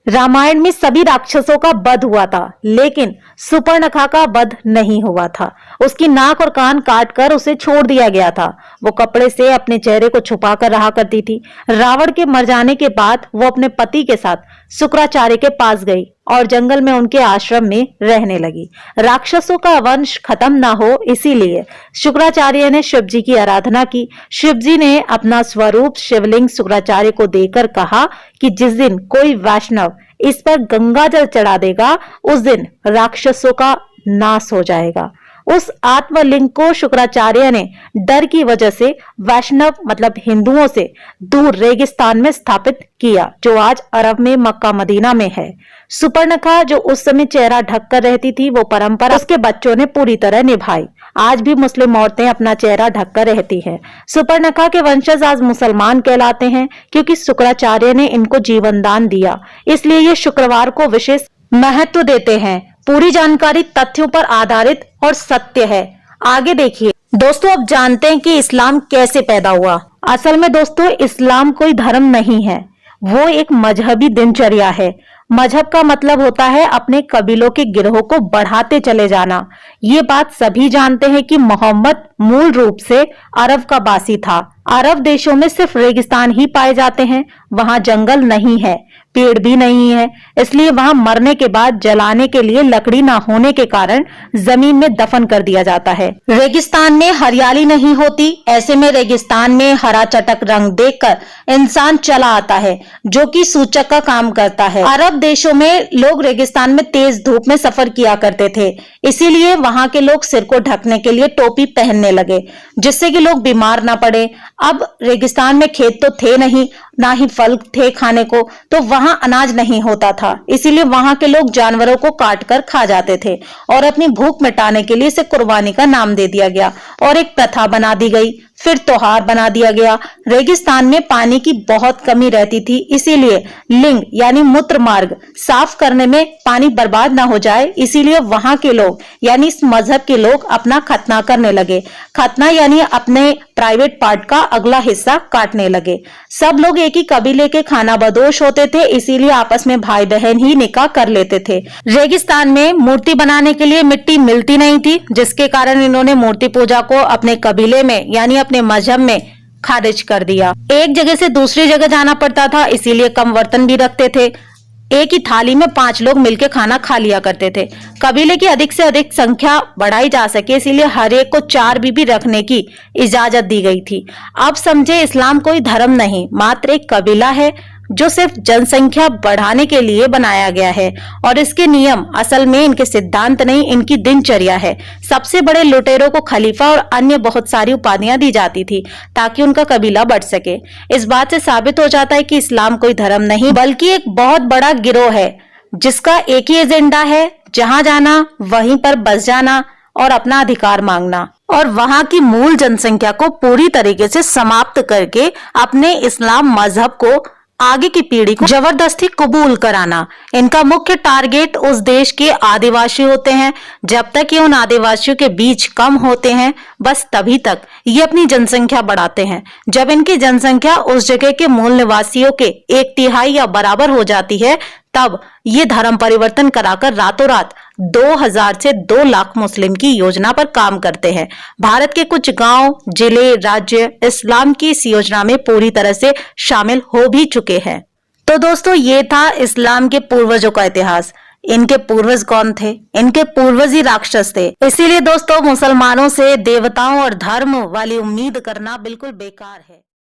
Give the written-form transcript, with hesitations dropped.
रामायण में सभी राक्षसों का वध हुआ था, लेकिन सुपर्णखा का वध नहीं हुआ था। उसकी नाक और कान काटकर उसे छोड़ दिया गया था। वो कपड़े से अपने चेहरे को छुपा कर रहा करती थी। रावण के मर जाने के बाद वो अपने पति के साथ शुक्राचार्य के पास गई और जंगल में उनके आश्रम में रहने लगी। राक्षसों का वंश खत्म ना हो, इसीलिए शुक्राचार्य ने शिव जी की आराधना की। शिव जी ने अपना स्वरूप शिवलिंग शुक्राचार्य को देकर कहा कि जिस दिन कोई वैष्णव इस पर गंगा जल चढ़ा देगा, उस दिन राक्षसों का नाश हो जाएगा। उस आत्मलिंग को शुक्राचार्य ने डर की वजह से वैष्णव मतलब हिंदुओं से दूर रेगिस्तान में स्थापित किया, जो आज अरब में मक्का मदीना में है। सुपर्णखा जो उस समय चेहरा ढककर रहती थी, वो परंपरा उसके बच्चों ने पूरी तरह निभाई। आज भी मुस्लिम औरतें अपना चेहरा ढककर रहती हैं। सुपर्णखा के वंशज आज मुसलमान कहलाते हैं, क्योंकि शुक्राचार्य ने इनको जीवन दान दिया। इसलिए ये शुक्रवार को विशेष महत्व देते हैं। पूरी जानकारी तथ्यों पर आधारित और सत्य है। आगे देखिए दोस्तों, अब जानते हैं कि इस्लाम कैसे पैदा हुआ। असल में दोस्तों, इस्लाम कोई धर्म नहीं है, वो एक मजहबी दिनचर्या है। मजहब का मतलब होता है अपने कबीलों के गिरोह को बढ़ाते चले जाना। ये बात सभी जानते हैं कि मोहम्मद मूल रूप से अरब का बासी था। अरब देशों में सिर्फ रेगिस्तान ही पाए जाते हैं, वहां जंगल नहीं है, पेड़ भी नहीं है, इसलिए वहां मरने के बाद जलाने के लिए लकड़ी ना होने के कारण जमीन में दफन कर दिया जाता है। रेगिस्तान में हरियाली नहीं होती, ऐसे में रेगिस्तान में हरा चटक रंग देखकर इंसान चला आता है, जो कि सूचक का काम करता है। अरब देशों में लोग रेगिस्तान में तेज धूप में सफर किया करते थे, इसीलिए वहां के लोग सिर को ढकने के लिए टोपी पहनने लगे, जिससे कि लोग बीमार ना पड़े। अब रेगिस्तान में खेत तो थे नहीं, ना ही फल थे खाने को, तो वहां अनाज नहीं होता था, इसीलिए वहां के लोग जानवरों को काटकर खा जाते थे और अपनी भूख मिटाने के लिए इसे कुर्बानी का नाम दे दिया गया और एक प्रथा बना दी गई, फिर त्योहार बना दिया गया। रेगिस्तान में पानी की बहुत कमी रहती थी, इसीलिए लिंग यानी मूत्र मार्ग साफ करने में पानी बर्बाद ना हो जाए, इसीलिए वहां के लोग यानी इस मजहब के लोग अपना खतना करने लगे। खतना यानी अपने प्राइवेट पार्ट का अगला हिस्सा काटने लगे। सब लोग एक ही कबीले के खानाबदोश होते थे, इसीलिए आपस में भाई बहन ही निकाह कर लेते थे। रेगिस्तान में मूर्ति बनाने के लिए मिट्टी मिलती नहीं थी, जिसके कारण इन्होंने मूर्ति पूजा को अपने कबीले में यानी अपने मजहब में खारिज कर दिया। एक जगह से दूसरी जगह जाना पड़ता था, इसीलिए कम बर्तन भी रखते थे। एक ही थाली में 5 लोग मिलकर खाना खा लिया करते थे। कबीले की अधिक से अधिक संख्या बढ़ाई जा सके, इसीलिए हर एक को 4 बीबी रखने की इजाजत दी गई थी। अब समझे, इस्लाम कोई धर्म नहीं, मात्र एक कबीला है जो सिर्फ जनसंख्या बढ़ाने के लिए बनाया गया है, और इसके नियम असल में इनके सिद्धांत नहीं, इनकी दिनचर्या है। सबसे बड़े लुटेरों को खलीफा और अन्य बहुत सारी उपाधियां दी जाती थी ताकि उनका कबीला बढ़ सके। इस बात से साबित हो जाता है कि इस्लाम कोई धर्म नहीं बल्कि एक बहुत बड़ा गिरोह है, जिसका एक ही एजेंडा है, जहां जाना वहीं पर बस जाना और अपना अधिकार मांगना, और वहां की मूल जनसंख्या को पूरी तरीके से समाप्त करके अपने इस्लाम मजहब को आगे की पीढ़ी को जबरदस्ती कबूल कराना। इनका मुख्य टारगेट उस देश के आदिवासी होते हैं। जब तक ये उन आदिवासियों के बीच कम होते हैं, बस तभी तक ये अपनी जनसंख्या बढ़ाते हैं। जब इनकी जनसंख्या उस जगह के मूल निवासियों के 1/3 या बराबर हो जाती है, तब ये धर्म परिवर्तन कराकर रातों रात 2000 से 2 लाख मुस्लिम की योजना पर काम करते हैं। भारत के कुछ गांव, जिले, राज्य इस्लाम की इस योजना में पूरी तरह से शामिल हो भी चुके हैं। तो दोस्तों, ये था इस्लाम के पूर्वजों का इतिहास। इनके पूर्वज कौन थे? इनके पूर्वज ही राक्षस थे। इसीलिए दोस्तों, मुसलमानों से देवताओं और धर्म वाली उम्मीद करना बिल्कुल बेकार है।